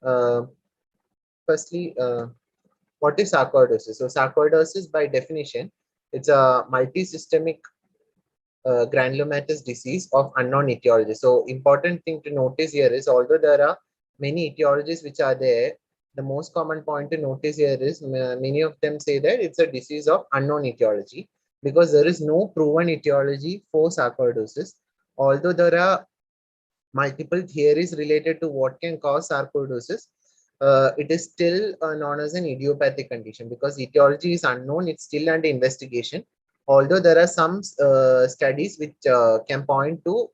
Uh, Firstly, what is sarcoidosis? So sarcoidosis, by definition, it's a multisystemic granulomatous disease of unknown etiology. So important thing to notice here is, although there are many etiologies which are there, the most common point to notice here is many of them say that it's a disease of unknown etiology, because there is no proven etiology for sarcoidosis. Although there are multiple theories related to what can cause sarcoidosis, it is still known as an idiopathic condition because etiology is unknown. It's still under investigation. Although there are some studies which can point to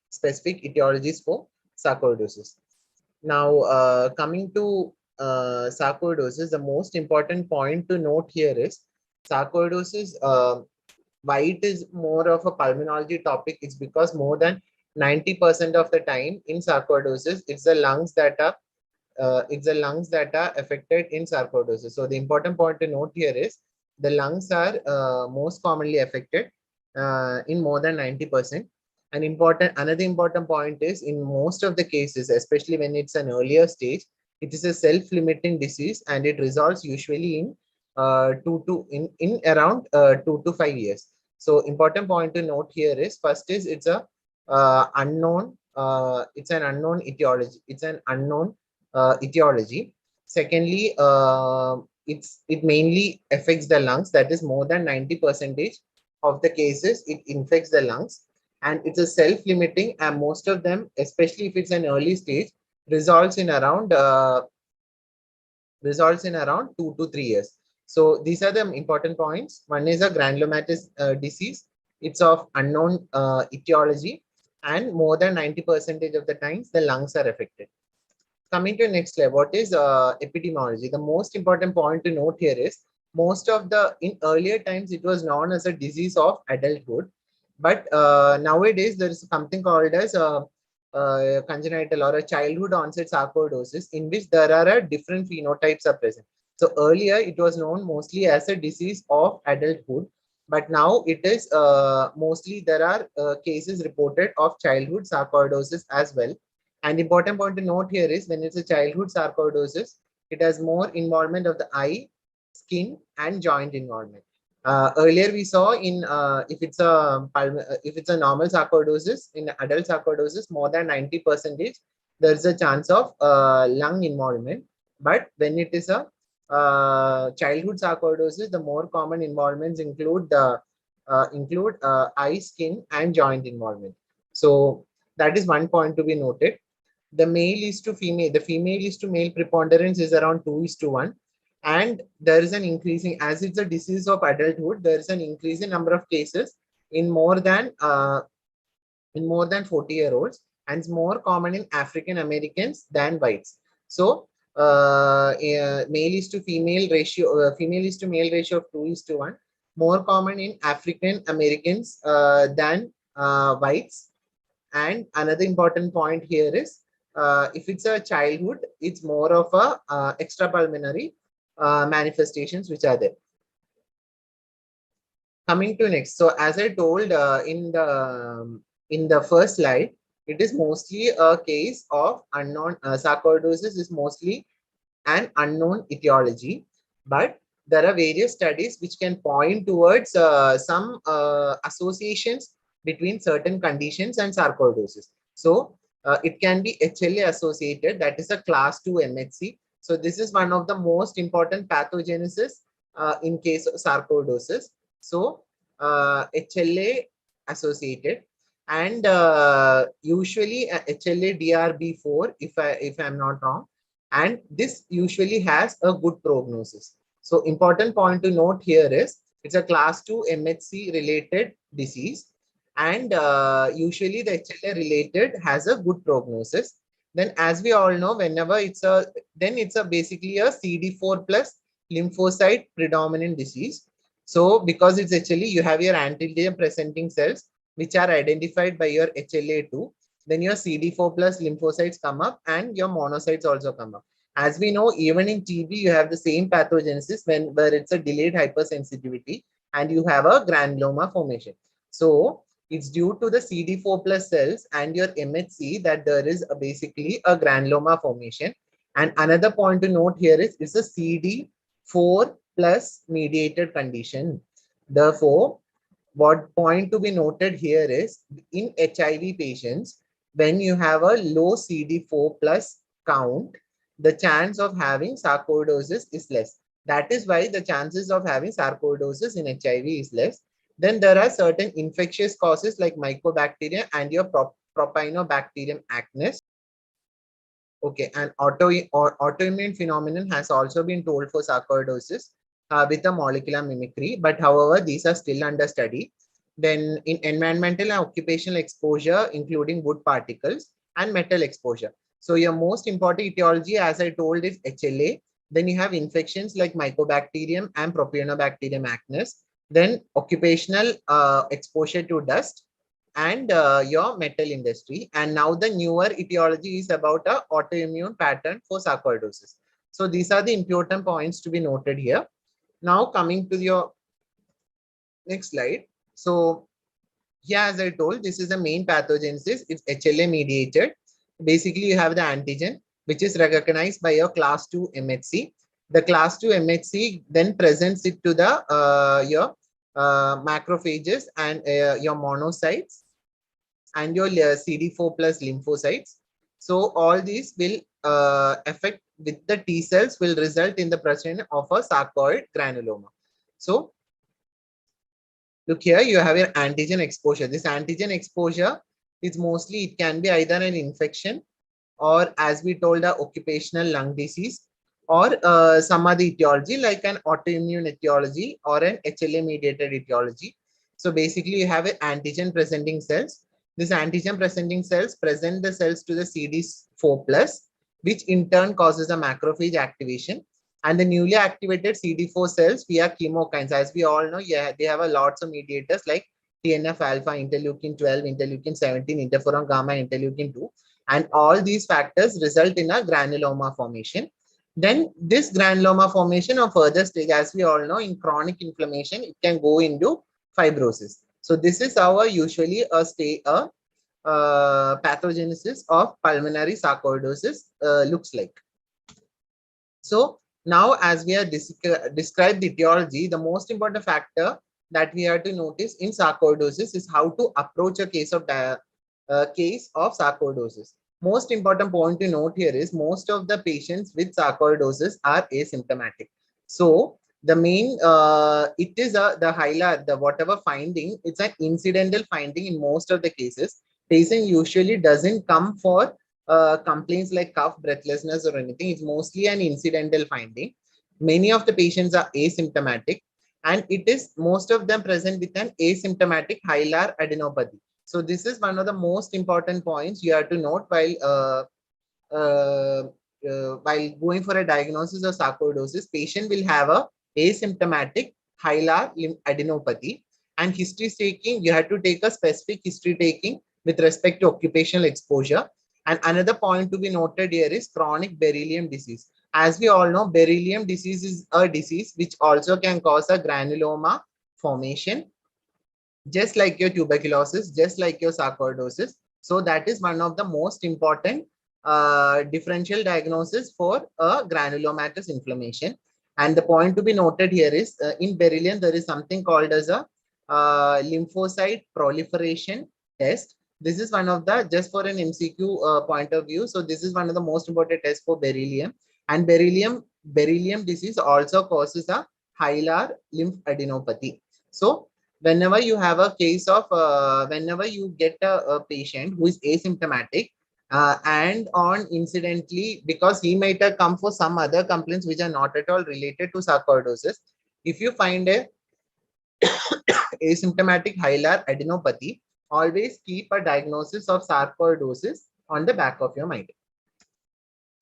specific etiologies for sarcoidosis. Now, coming to sarcoidosis, the most important point to note here is sarcoidosis. Why it is more of a pulmonology topic? It's because more than 90% of the time in sarcoidosis, it's the lungs that are affected in sarcoidosis. So the important point to note here is the lungs are most commonly affected in more than 90%. And another important point is, in most of the cases, especially when it's an earlier stage, it is a self-limiting disease and it resolves usually in in around 2 to 5 years. So important point to note here is, first is it's a unknown it's an unknown etiology. It's an unknown etiology. Secondly, it mainly affects the lungs. That is, more than 90% of the cases it infects the lungs, and it's a self-limiting, and most of them, especially if it's an early stage, results in around 2 to 3 years. So these are the important points. One is a granulomatous disease. It's of unknown etiology, and more than 90% of the times the lungs are affected. Coming to next slide, what is epidemiology? The most important point to note here is, in earlier times it was known as a disease of adulthood, but nowadays there is something called as congenital or a childhood onset sarcoidosis, in which there are different phenotypes are present. So earlier it was known mostly as a disease of adulthood, but now it is mostly there are cases reported of childhood sarcoidosis as well. And important point to note here is, when it's a childhood sarcoidosis, it has more involvement of the eye, skin, and joint involvement. Earlier we saw in if it's a normal sarcoidosis, in adult sarcoidosis, more than 90% there's a chance of lung involvement. But when it is a childhood sarcoidosis, the more common involvements include eye, skin, and joint involvement. So that is one point to be noted. The female is to male preponderance is around 2:1, and there is an increasing, as it's a disease of adulthood, there is an increasing number of cases in more than 40-year-olds, and it's more common in African Americans than whites. So female is to male ratio of 2:1, more common in African Americans than whites. And another important point here is, if it's a childhood, it's more of a extrapulmonary manifestations which are there. Coming to next, so as I told in the first slide, it is mostly a case of unknown sarcoidosis is mostly an unknown etiology, but there are various studies which can point towards some associations between certain conditions and sarcoidosis. So it can be HLA associated, that is a class 2 MHC. So this is one of the most important pathogenesis in case of sarcoidosis. So HLA associated, and usually HLA DRB4, if I'm not wrong, and this usually has a good prognosis. So important point to note here is, it's a class 2 MHC related disease, and usually the HLA related has a good prognosis. Then, as we all know, whenever it's a basically a CD4 plus lymphocyte predominant disease. So because it's HLA, you have your antigen presenting cells which are identified by your HLA2. Then your CD4 plus lymphocytes come up and your monocytes also come up. As we know, even in TB, you have the same pathogenesis where it's a delayed hypersensitivity and you have a granuloma formation. So it's due to the CD4 plus cells and your MHC that there is basically a granuloma formation. And another point to note here is it's a CD4 plus mediated condition. Therefore, what point to be noted here is in HIV patients, when you have a low CD4 plus count, the chance of having sarcoidosis is less. That is why the chances of having sarcoidosis in HIV is less. Then there are certain infectious causes like mycobacterium and your propionibacterium acnes. Okay, and autoimmune phenomenon has also been told for sarcoidosis with a molecular mimicry, but however, these are still under study. Then in environmental and occupational exposure, including wood particles and metal exposure. So your most important etiology, as I told, is HLA. Then you have infections like mycobacterium and propionibacterium acnes. Then occupational exposure to dust and your metal industry. And now the newer etiology is about a autoimmune pattern for sarcoidosis. So these are the important points to be noted here. Now coming to your next slide. So here, as I told, this is the main pathogenesis. It's HLA mediated. Basically, you have the antigen, which is recognized by your class 2 MHC. The class 2 MHC then presents it to the your macrophages and your monocytes and your CD4 plus lymphocytes. So all these will affect with the T cells will result in the presence of a sarcoid granuloma. So look here, you have your antigen exposure. This antigen exposure is mostly, it can be either an infection or as we told, a occupational lung disease or some other etiology like an autoimmune etiology or an HLA mediated etiology. So basically you have an antigen presenting cells. This antigen presenting cells present the cells to the CD4 plus, which in turn causes a macrophage activation. And the newly activated CD4 cells via chemokines, as we all know, yeah, they have a lots of mediators like TNF alpha, interleukin 12, interleukin 17, interferon gamma, interleukin 2. And all these factors result in a granuloma formation. Then this granuloma formation of further stage, as we all know, in chronic inflammation, it can go into fibrosis. So this is our usually a pathogenesis of pulmonary sarcoidosis looks like. So now, as we have described the etiology, the most important factor that we have to notice in sarcoidosis is how to approach a case of sarcoidosis. Most important point to note here is most of the patients with sarcoidosis are asymptomatic. So the main it is the highlight, the whatever finding, it's an incidental finding in most of the cases. Patient usually doesn't come for complaints like cough, breathlessness or anything. It's mostly an incidental finding. Many of the patients are asymptomatic and it is most of them present with an asymptomatic hilar adenopathy. So this is one of the most important points you have to note while going for a diagnosis of sarcoidosis. Patient will have a asymptomatic hilar adenopathy, and history taking, you have to take a specific history taking with respect to occupational exposure. And another point to be noted here is chronic beryllium disease. As we all know, beryllium disease is a disease which also can cause a granuloma formation, just like your tuberculosis, just like your sarcoidosis. So that is one of the most important differential diagnosis for a granulomatous inflammation. And the point to be noted here is in beryllium, there is something called as a lymphocyte proliferation test. This is one of the, just for an MCQ point of view. So this is one of the most important tests for beryllium. And beryllium disease also causes a hilar lymphadenopathy. So whenever you have a case of, whenever you get a patient who is asymptomatic and on incidentally, because he might have come for some other complaints which are not at all related to sarcoidosis, if you find a asymptomatic hilar adenopathy, always keep a diagnosis of sarcoidosis on the back of your mind.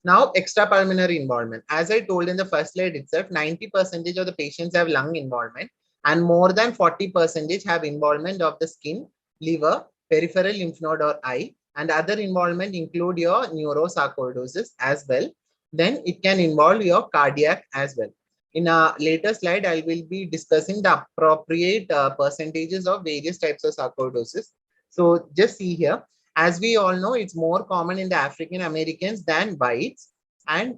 Now, extrapulmonary involvement. As I told in the first slide itself, 90% of the patients have lung involvement and more than 40% have involvement of the skin, liver, peripheral lymph node or eye, and other involvement include your neurosarcoidosis as well. Then it can involve your cardiac as well. In a later slide, I will be discussing the appropriate percentages of various types of sarcoidosis. So just see here, as we all know, it's more common in the African Americans than whites. And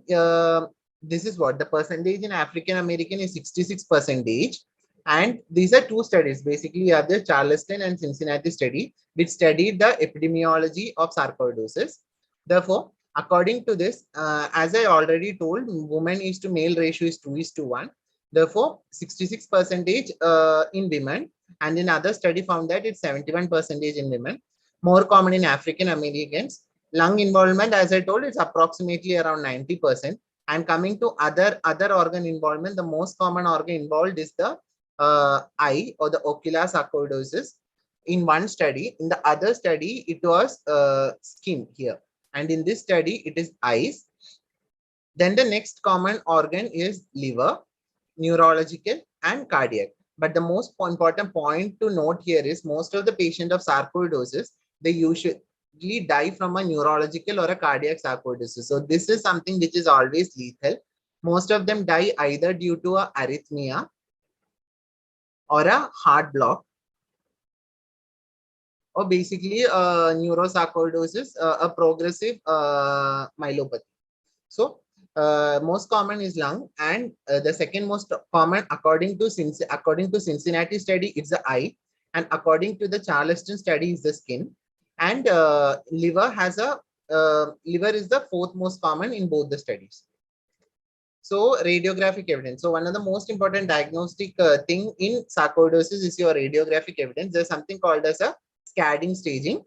this is what the percentage in African American is 66%. And these are two studies. Basically, you have the Charleston and Cincinnati study, which studied the epidemiology of sarcoidosis. Therefore, according to this, as I already told, woman is to male ratio is 2:1. Therefore, 66% in women, and in other study found that it's 71% in women. More common in African Americans. Lung involvement, as I told, it's approximately around 90%. And coming to other organ involvement, the most common organ involved is the eye or the ocular sarcoidosis in one study. In the other study, it was skin here. And in this study, it is eyes. Then the next common organ is liver, neurological, and cardiac. But the most important point to note here is most of the patients of sarcoidosis, they usually die from a neurological or a cardiac sarcoidosis. So this is something which is always lethal. Most of them die either due to a arrhythmia or a heart block, or basically neurosarcoidosis, a progressive myelopathy. So most common is lung, and the second most common according to Cincinnati study, it's the eye, and according to the Charleston study is the skin, and liver liver is the fourth most common in both the studies. So radiographic evidence. So one of the most important diagnostic thing in sarcoidosis is your radiographic evidence. There's something called as a scattering staging,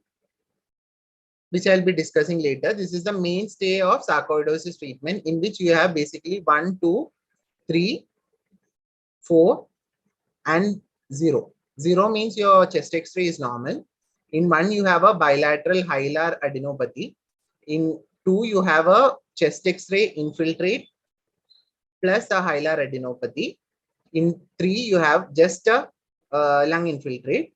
which I'll be discussing later. This is the mainstay of sarcoidosis treatment, in which you have basically 1, 2, 3, 4, and 0. 0 means your chest X-ray is normal. In 1, you have a bilateral hilar adenopathy. In 2, you have a chest X-ray infiltrate plus a hilar adenopathy. In 3, you have just a lung infiltrate.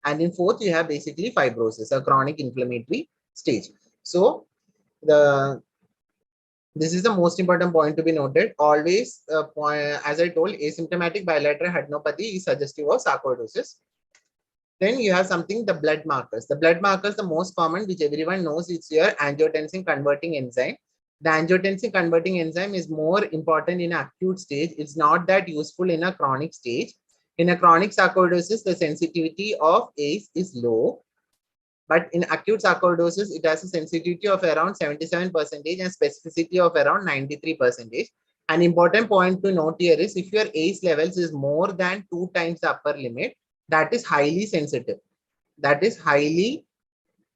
And in 4th, you have basically fibrosis, a chronic inflammatory stage. So this is the most important point to be noted. Always, as I told, asymptomatic bilateral adenopathy is suggestive of sarcoidosis. Then you have something, the blood markers. The blood markers, the most common, which everyone knows, it's your angiotensin converting enzyme. The angiotensin converting enzyme is more important in acute stage. It's not that useful in a chronic stage. In a chronic sarcoidosis, the sensitivity of ACE is low. But in acute sarcoidosis, it has a sensitivity of around 77% and specificity of around 93%. An important point to note here is if your ACE levels is more than 2 times the upper limit, that is highly sensitive. That is highly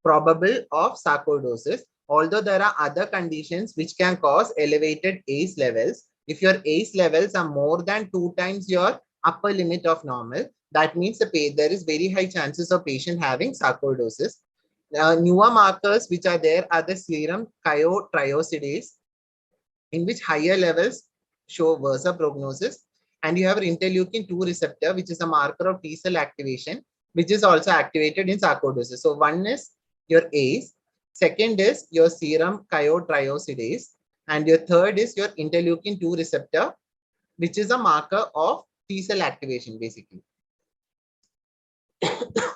probable of sarcoidosis. Although there are other conditions which can cause elevated ACE levels. If your ACE levels are more than 2 times your upper limit of normal, that means there is very high chances of patient having sarcoidosis. Newer markers which are there are the serum chiotriosidase, in which higher levels show worse prognosis. And you have interleukin-2 receptor, which is a marker of T cell activation, which is also activated in sarcoidosis. So one is your ACE, second is your serum chiotriosidase, and your third is your interleukin-2 receptor, which is a marker of T cell activation basically.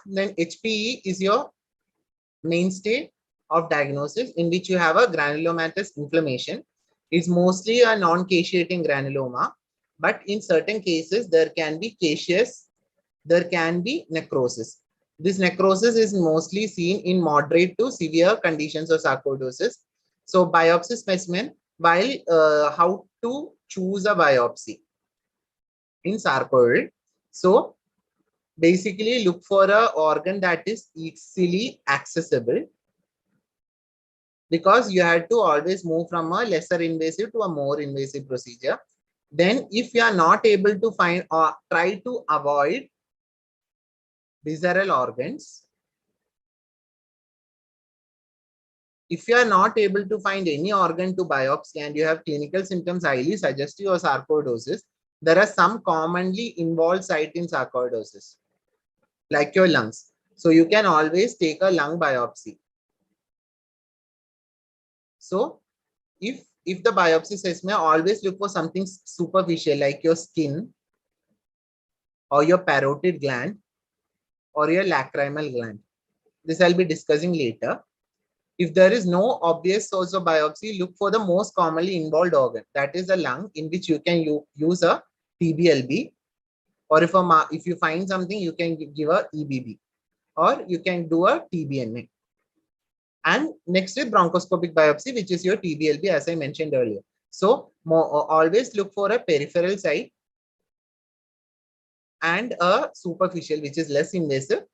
Then HPE is your mainstay of diagnosis, in which you have a granulomatous inflammation. It's mostly a non-caseating granuloma, but in certain cases there can be caseous, there can be necrosis. This necrosis is mostly seen in moderate to severe conditions of sarcoidosis. So biopsy specimen, while how to choose a biopsy in sarcoid. So basically look for an organ that is easily accessible, because you had to always move from a lesser invasive to a more invasive procedure. Then if you are not able to find or try to avoid visceral organs, if you are not able to find any organ to biopsy and you have clinical symptoms highly suggestive of sarcoidosis, there are some commonly involved sites in sarcoidosis, like your lungs. So you can always take a lung biopsy. So if the biopsy says, may always look for something superficial like your skin or your parotid gland or your lacrimal gland. This I'll be discussing later. If there is no obvious source of biopsy, look for the most commonly involved organ. That is the lung, in which you can use a TBLB, or if you find something, you can give a EBB, or you can do a TBNA. And next is bronchoscopic biopsy, which is your TBLB, as I mentioned earlier. So always look for a peripheral site and a superficial, which is less invasive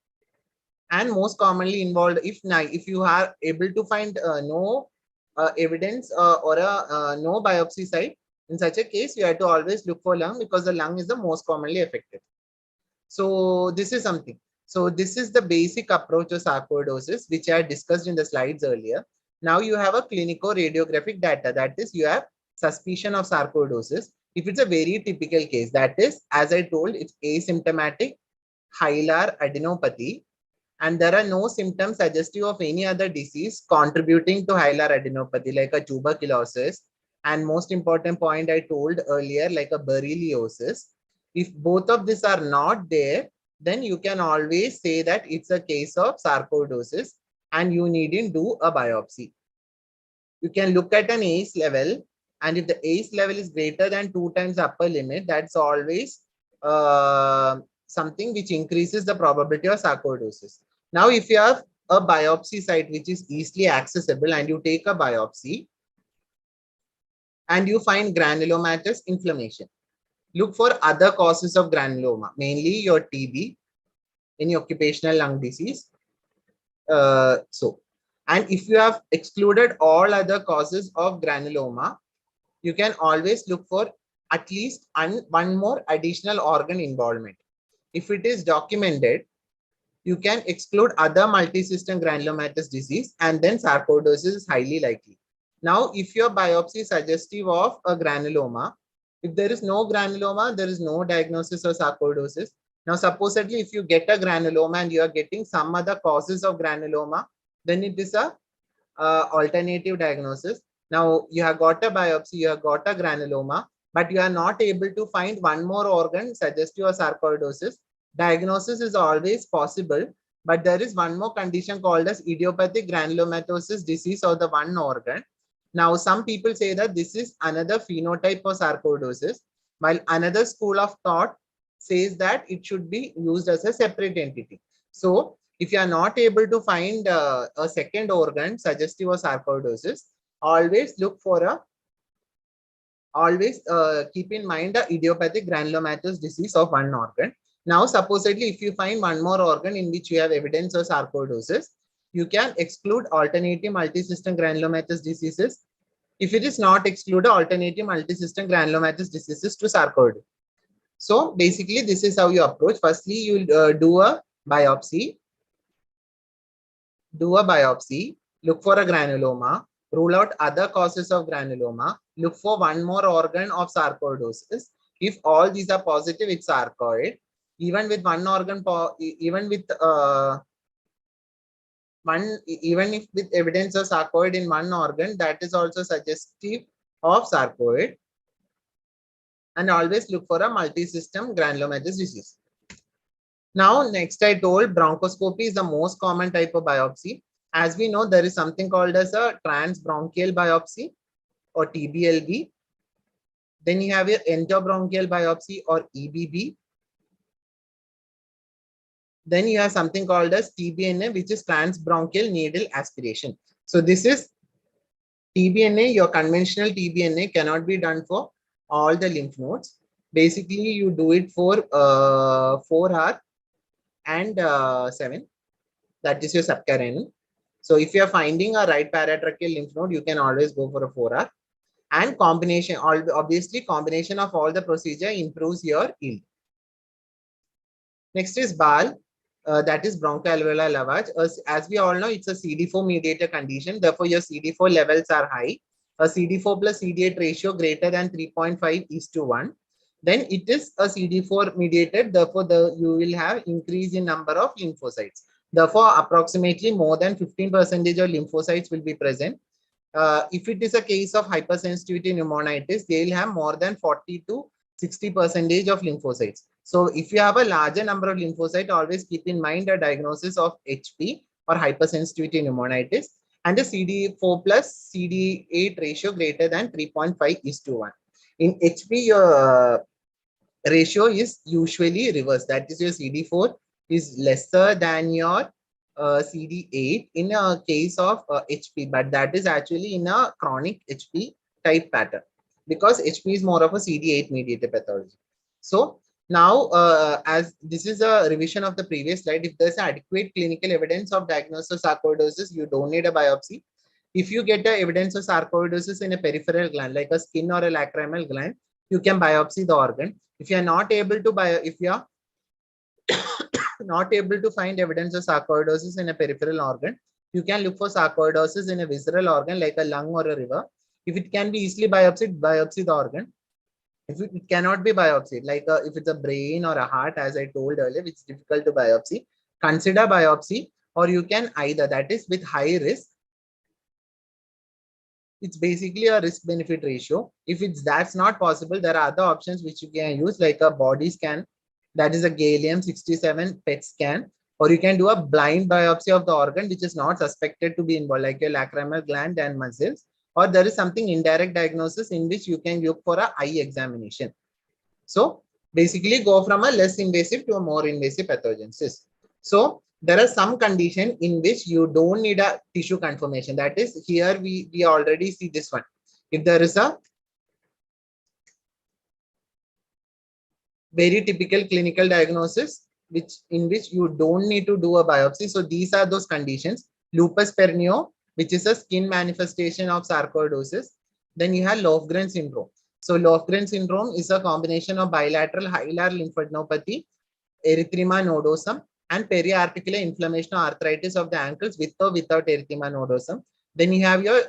and most commonly involved. If you are able to find no evidence or no biopsy site, in such a case, you have to always look for lung, because the lung is the most commonly affected. So this is something. So this is the basic approach of sarcoidosis, which I discussed in the slides earlier. Now you have a clinical radiographic data. That is, you have suspicion of sarcoidosis. If it's a very typical case, that is, as I told, it's asymptomatic hilar adenopathy, and there are no symptoms suggestive of any other disease contributing to hilar adenopathy, like a tuberculosis, and most important point I told earlier, like a borreliosis. If both of these are not there, then you can always say that it's a case of sarcoidosis and you needn't do a biopsy. You can look at an ACE level, and if the ACE level is greater than 2 times upper limit, that's always something which increases the probability of sarcoidosis. Now, if you have a biopsy site which is easily accessible and you take a biopsy and you find granulomatous inflammation, look for other causes of granuloma, mainly your TB, any occupational lung disease. And if you have excluded all other causes of granuloma, you can always look for at least one more additional organ involvement. If it is documented, you can exclude other multisystem granulomatous disease, and then sarcoidosis is highly likely. Now, if your biopsy is suggestive of a granuloma, if there is no granuloma, there is no diagnosis of sarcoidosis. Now, supposedly, if you get a granuloma and you are getting some other causes of granuloma, then it is a alternative diagnosis. Now, you have got a biopsy, you have got a granuloma, but you are not able to find one more organ suggestive of sarcoidosis. Diagnosis is always possible, but there is one more condition called as idiopathic granulomatosis disease of the one organ. Now, some people say that this is another phenotype of sarcoidosis, while another school of thought says that it should be used as a separate entity. So, if you are not able to find a second organ suggestive of sarcoidosis, always look for keep in mind the idiopathic granulomatous disease of one organ. Now, supposedly, if you find one more organ in which you have evidence of sarcoidosis, you can exclude alternative multisystem granulomatous diseases. If it is not excluded, alternative multisystem granulomatous diseases to sarcoidosis. So, basically, this is how you approach. Firstly, you do a biopsy. Look for a granuloma, rule out other causes of granuloma, look for one more organ of sarcoidosis. If all these are positive, it's sarcoid. Even with one organ, even if with evidence of sarcoid in one organ, that is also suggestive of sarcoid. And always look for a multisystem granulomatous disease. Now, next I told bronchoscopy is the most common type of biopsy. As we know, there is something called as a transbronchial biopsy or TBLB. Then you have your endobronchial biopsy or EBB. Then you have something called as TBNA, which is transbronchial needle aspiration. So this is TBNA. Your conventional TBNA cannot be done for all the lymph nodes. Basically, you do it for 4 hours and 7. That is your subcarinal. So if you are finding a right paratracheal lymph node, you can always go for a 4 hour. And combination, obviously, combination of all the procedure improves your yield. Next is BAL, that is bronchoalveolar lavage. As we all know, it's a CD4 mediated condition. Therefore, your CD4 levels are high. A CD4 plus CD8 ratio greater than 3.5:1. Then it is a CD4 mediated. Therefore, you will have increase in number of lymphocytes. Therefore, approximately more than 15% of lymphocytes will be present. If it is a case of hypersensitivity pneumonitis, they will have more than 40 to 60% of lymphocytes. So if you have a larger number of lymphocytes, always keep in mind a diagnosis of HP or hypersensitivity pneumonitis. and a CD4 plus CD8 ratio greater than 3.5:1. In HP, your ratio is usually reversed. That is, your CD4 is lesser than your CD8 in a case of HP, but that is actually in a chronic HP type pattern, because HP is more of a CD8 mediated pathology. So now, as this is a revision of the previous slide, if there's adequate clinical evidence of diagnosis of sarcoidosis, you don't need a biopsy. If you get the evidence of sarcoidosis in a peripheral gland, like a skin or a lacrimal gland, you can biopsy the organ. If you are not able to if you are not able to find evidence of sarcoidosis in a peripheral organ, you can look for sarcoidosis in a visceral organ like a lung or a liver. If it can be easily biopsied, biopsy the organ. If it cannot be biopsied, like if it's a brain or a heart, as I told earlier, it's difficult to biopsy, consider biopsy, or you can either, that is with high risk, it's basically a risk benefit ratio. If that's not possible, there are other options which you can use, like a body scan, that is a gallium-67 PET scan, or you can do a blind biopsy of the organ which is not suspected to be involved, like your lacrimal gland and muscles, or there is something indirect diagnosis in which you can look for a eye examination. So basically go from a less invasive to a more invasive pathogenesis. So there are some conditions in which you don't need a tissue confirmation. That is, here we already see this one. If there is a very typical clinical diagnosis in which you don't need to do a biopsy. So these are those conditions. Lupus pernio, which is a skin manifestation of sarcoidosis. Then you have Lofgren syndrome. So Lofgren syndrome is a combination of bilateral hilar lymphadenopathy, erythema nodosum, and periarticular inflammation or arthritis of the ankles with or without erythema nodosum. Then you have your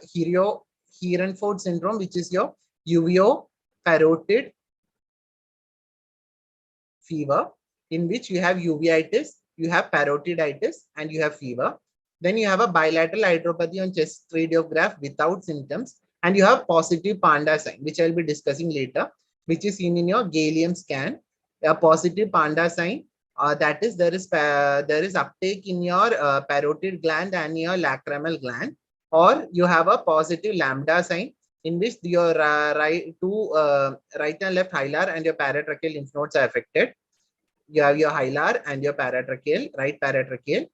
Heerenford syndrome, which is your uveo-parotid fever, in which you have uveitis, you have parotiditis, and you have fever. Then you have a bilateral hydropathy on chest radiograph without symptoms, and you have positive panda sign, which I'll be discussing later, which is seen in your gallium scan. A positive panda sign, that is, there is uptake in your parotid gland and your lacrimal gland, or you have a positive lambda sign, in which your right and left hilar and your paratracheal lymph nodes are affected. You have your hilar and your paratracheal, right paratracheal,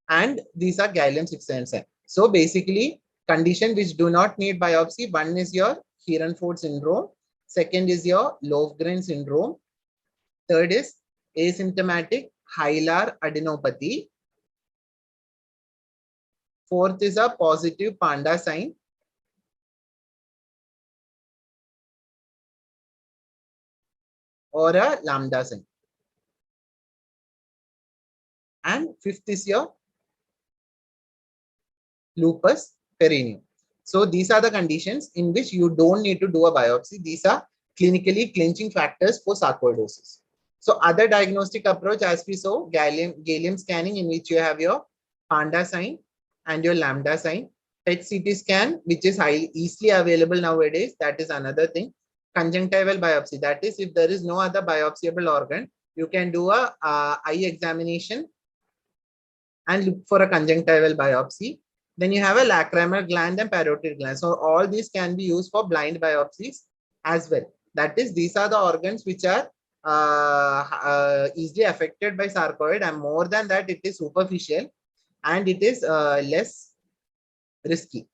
and these are gallium-67. So basically, condition which do not need biopsy, one is your Heerenford syndrome, second is your Lofgren syndrome, third is asymptomatic hilar adenopathy, fourth is a positive panda sign, or a lambda sign, and fifth is your lupus perennium. So these are the conditions in which you don't need to do a biopsy. These are clinically clinching factors for sarcoidosis. So other diagnostic approach, as we saw, gallium scanning, in which you have your panda sign and your lambda sign. PET CT scan, which is highly easily available nowadays. That is another thing. Conjunctival biopsy, that is, if there is no other biopsiable organ, you can do a eye examination and look for a conjunctival biopsy. Then you have a lacrimal gland and parotid gland. So all these can be used for blind biopsies as well. That is, these are the organs which are easily affected by sarcoid, and more than that, it is superficial and it is less risky.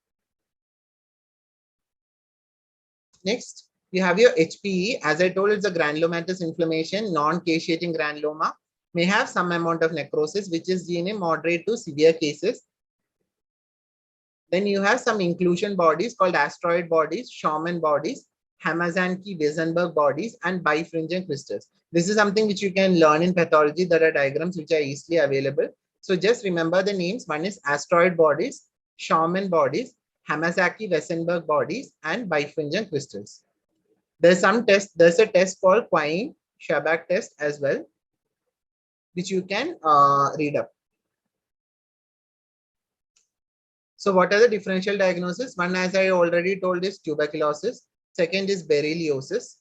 Next, you have your HPE. As I told, it's a granulomatous inflammation, non-caseating granuloma, may have some amount of necrosis, which is in a moderate to severe cases. Then you have some inclusion bodies called asteroid bodies, Schaumann bodies, Hamazanki-Weisenberg bodies, and bifringent crystals. This is something which you can learn in pathology. There are diagrams which are easily available. So just remember the names. One is asteroid bodies, Schaumann bodies, Hamazaki-Weisenberg bodies, and bifringent crystals. There's some test. There's a test called Quine-Shabak test as well, which you can read up. So what are the differential diagnosis? One, as I already told, is tuberculosis. Second is berylliosis.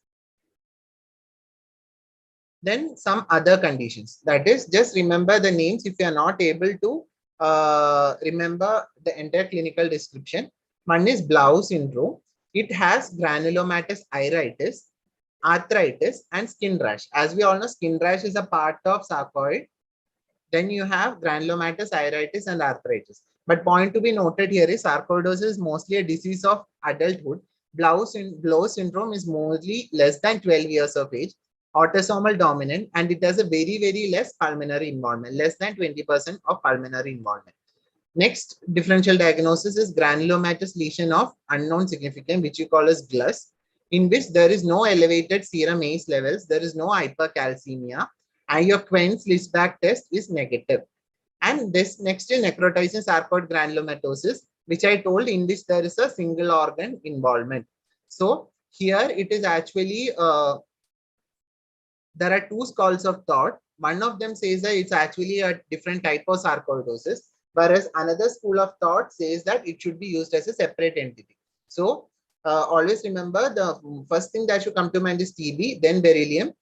Then some other conditions. That is, just remember the names. If you are not able to remember the entire clinical description. One is Blau syndrome. It has granulomatous iritis, arthritis, and skin rash. As we all know, skin rash is a part of sarcoid. Then you have granulomatous iritis and arthritis. But point to be noted here is sarcoidosis is mostly a disease of adulthood. Blau syndrome is mostly less than 12 years of age, autosomal dominant, and it has a very, very less pulmonary involvement, less than 20% of pulmonary involvement. Next differential diagnosis is granulomatous lesion of unknown significance, which you call as GLUS, in which there is no elevated serum ACE levels, there is no hypercalcemia, and your Quen's Lispach test is negative. And this next is necrotizing sarcoid granulomatosis, which I told, in which there is a single organ involvement. So here it is actually, there are two schools of thought. One of them says that it's actually a different type of sarcoidosis, whereas another school of thought says that it should be used as a separate entity. So always remember, the first thing that should come to mind is TB, then beryllium.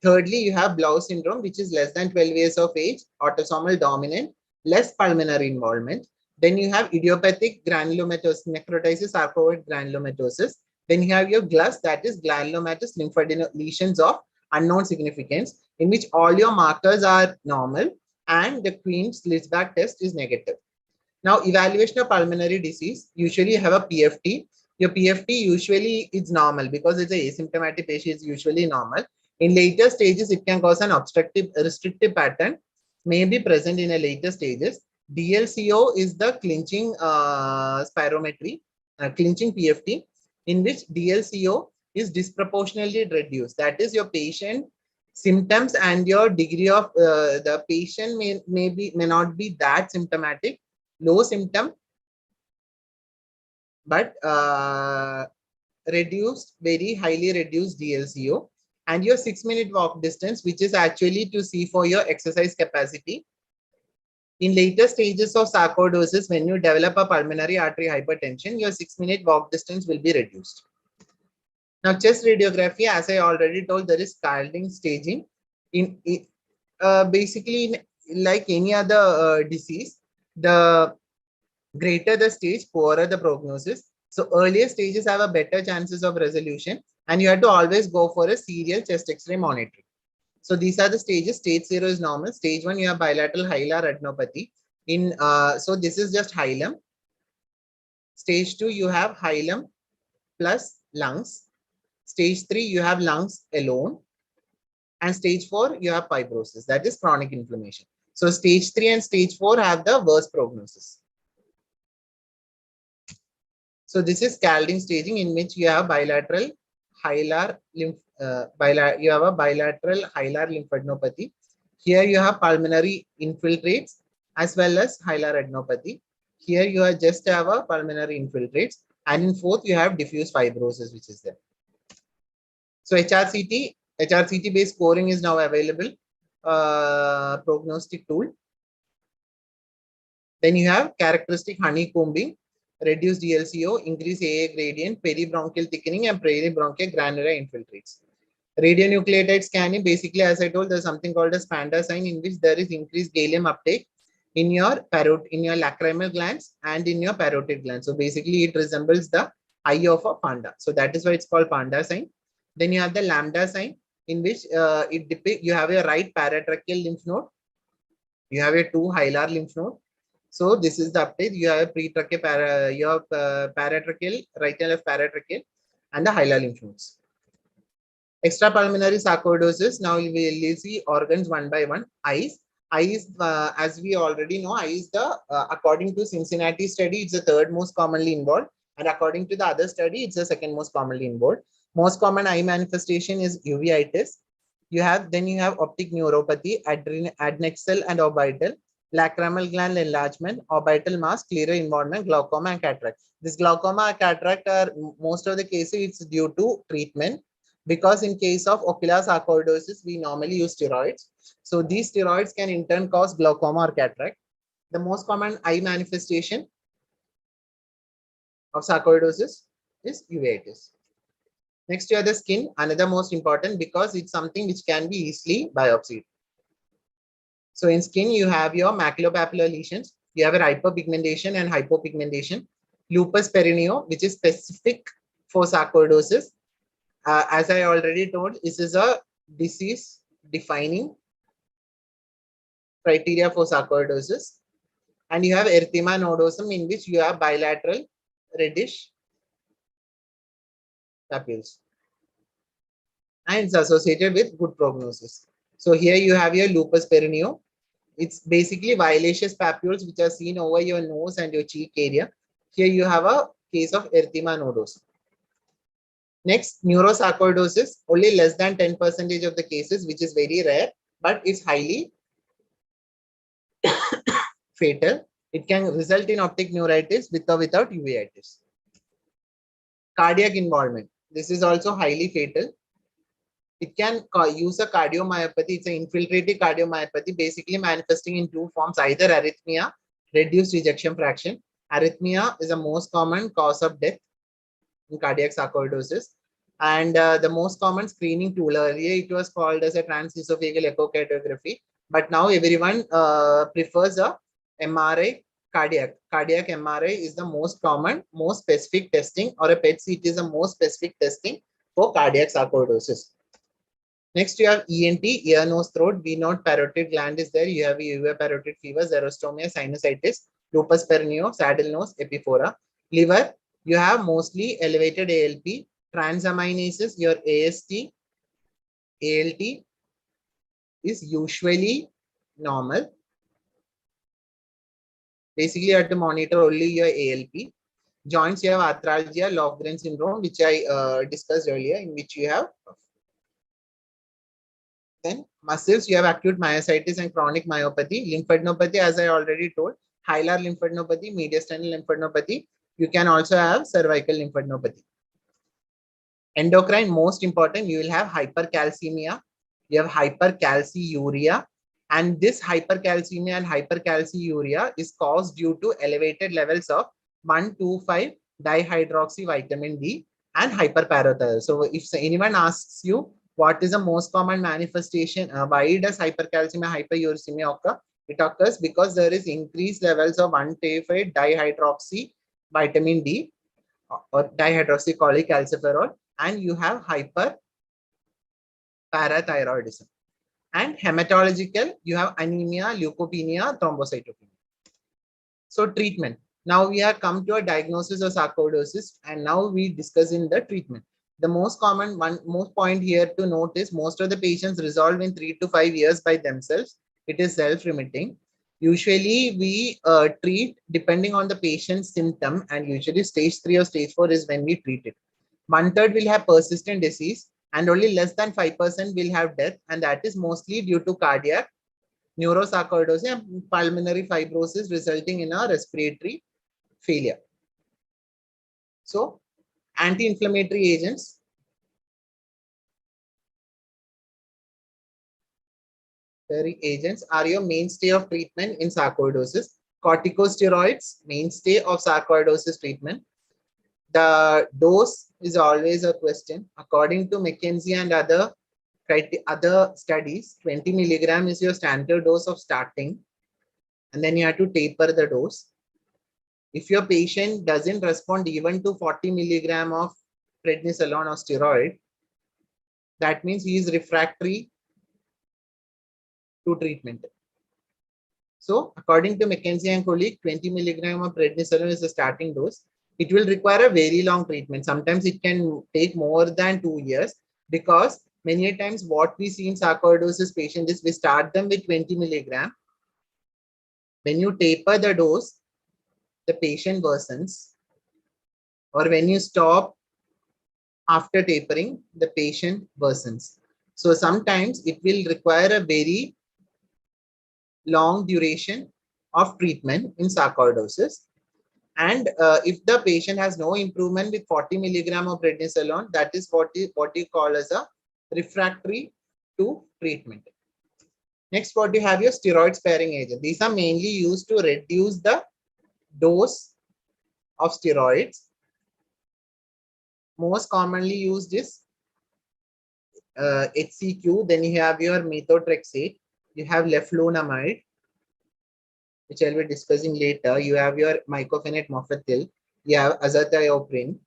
Thirdly, you have Blau syndrome, which is less than 12 years of age, autosomal dominant, less pulmonary involvement. Then you have idiopathic granulomatosis, necrotitis sarcoid granulomatosis. Then you have your GLUS, that is granulomatous lymphadenous lesions of unknown significance, in which all your markers are normal and the Queen's Lispach test is negative. Now, evaluation of pulmonary disease, usually you have a PFT. Your PFT usually is normal because it's a asymptomatic patient, is usually normal. In later stages, it can cause an obstructive, restrictive pattern, may be present in a later stages. DLCO is the clinching spirometry, clinching PFT, in which DLCO is disproportionately reduced. That is, your patient symptoms and your degree of the patient may not be that symptomatic, low symptom, but reduced, very highly reduced DLCO, and your 6-minute walk distance, which is actually to see for your exercise capacity. In later stages of sarcoidosis, when you develop a pulmonary artery hypertension, your 6-minute walk distance will be reduced. Now, chest radiography, as I already told, there is scalding staging. Basically, like any other disease, the greater the stage, poorer the prognosis. So earlier stages have a better chances of resolution, and you have to always go for a serial chest X-ray monitoring. So these are the stages. Stage 0 is normal. Stage 1, you have bilateral hilar adenopathy. So this is just hilum. Stage 2, you have hilum plus lungs. Stage 3, you have lungs alone. And stage 4, you have fibrosis. That is chronic inflammation. So stage 3 and stage 4 have the worst prognosis. So this is scalding staging, in which you have bilateral hilar lymph, you have a bilateral hilar lymphadenopathy. Here you have pulmonary infiltrates as well as hilar adenopathy. Here you are just have a pulmonary infiltrates, and in fourth you have diffuse fibrosis, which is there. So HRCT based scoring is now available, prognostic tool. Then you have characteristic honeycombing, reduced DLCO, increased AA gradient, peribronchial thickening, and peribronchial granular infiltrates. Radionucleotide scanning, basically, as I told, there's something called a Spanda sign, in which there is increased gallium uptake in your lacrimal glands and in your parotid glands. So basically, it resembles the eye of a panda. So that is why it's called panda sign. Then you have the lambda sign, in which it depicts you have a right paratracheal lymph node, you have a 2 hilar lymph node. So this is the update. You have pretracheal, you have paratracheal, right and left paratracheal, and the hilar lymph nodes. Extrapulmonary sarcoidosis. Now we will see organs one by one. Eyes. Eyes, as we already know, eye is the according to Cincinnati study, it's the third most commonly involved, and according to the other study, it's the second most commonly involved. Most common eye manifestation is uveitis. You have optic neuropathy, adnexal and orbital, lacrimal gland enlargement, orbital mass, clearer involvement, glaucoma and cataract. This glaucoma and cataract are most of the cases it's due to treatment, because in case of ocular sarcoidosis, we normally use steroids. So these steroids can in turn cause glaucoma or cataract. The most common eye manifestation of sarcoidosis is uveitis. Next, you have the skin, another most important, because it's something which can be easily biopsied. So in skin, you have your maculopapular lesions. You have a hyperpigmentation and hypopigmentation. Lupus perineo, which is specific for sarcoidosis. As I already told, this is a disease defining criteria for sarcoidosis. And you have erythema nodosum, in which you have bilateral reddish papules. And it's associated with good prognosis. So here you have your lupus perineo. It's basically violaceous papules which are seen over your nose and your cheek area. Here you have a case of erythema nodosum. Next, neurosarcoidosis, only less than 10% of the cases, which is very rare, but it's highly fatal. It can result in optic neuritis with or without uveitis. Cardiac involvement. This is also highly fatal. It can use a cardiomyopathy. It's an infiltrative cardiomyopathy, basically manifesting in two forms, either arrhythmia, reduced ejection fraction. Arrhythmia is the most common cause of death in cardiac sarcoidosis. And the most common screening tool, earlier it was called as a transesophageal echocardiography, but now everyone prefers a MRI. Cardiac MRI is the most common, most specific testing, or a PET CT is the most specific testing for cardiac sarcoidosis. Next, you have ENT, ear, nose, throat. We know parotid gland is there. You have parotid fever, xerostomia, sinusitis, lupus perineo, saddle nose, epiphora. Liver, you have mostly elevated ALP, transaminases. Your AST, ALT is usually normal. Basically, you have to monitor only your ALP. Joints, you have arthralgia, Lofgren syndrome, which I discussed earlier, in which you have. Then muscles, you have acute myositis and chronic myopathy. Lymphadenopathy, as I already told, hilar lymphadenopathy, mediastinal lymphadenopathy. You can also have cervical lymphadenopathy. Endocrine, most important, you will have hypercalcemia, you have hypercalciuria, and this hypercalcemia and hypercalciuria is caused due to elevated levels of 1,2,5 dihydroxy vitamin D and hyperparathyroidism. So if anyone asks you what is the most common manifestation, why does hypercalcemia, hyperuricemia occur? It occurs because there is increased levels of 1,2,5 dihydroxy vitamin D or dihydroxycholecalciferol, and you have hyperparathyroidism. And hematological, you have anemia, leukopenia, thrombocytopenia. So treatment. Now we have come to a diagnosis of sarcoidosis, and now we discuss in the treatment. The most common most point here to note is most of the patients resolve in 3 to 5 years by themselves. It is self-remitting. Usually we treat depending on the patient's symptom, and usually stage 3 or stage 4 is when we treat it. 1/3 will have persistent disease, and only less than 5% will have death, and that is mostly due to cardiac, neurosarcoidosis, and pulmonary fibrosis resulting in a respiratory failure. So anti-inflammatory agents. Agents are your mainstay of treatment in sarcoidosis. Corticosteroids, mainstay of sarcoidosis treatment. The dose is always a question. According to McKenzie and other studies, 20 milligram is your standard dose of starting, and then you have to taper the dose. If your patient doesn't respond even to 40 milligram of prednisolone or steroid, that means he is refractory to treatment. So according to McKenzie and colleague, 20 milligram of prednisolone is the starting dose. It will require a very long treatment. Sometimes it can take more than 2 years, because many times what we see in sarcoidosis patient is we start them with 20 milligram. When you taper the dose, the patient worsens, or when you stop after tapering, the patient worsens. So sometimes it will require a very long duration of treatment in sarcoidosis. And if the patient has no improvement with 40 milligram of prednisolone, that is what you call as a refractory to treatment. Next, what you have your steroid sparing agent. These are mainly used to reduce the dose of steroids. Most commonly used is HCQ. Then you have your methotrexate. You have leflunomide. which I'll be discussing later. You have your mycophenolate mofetil, you have azathioprine,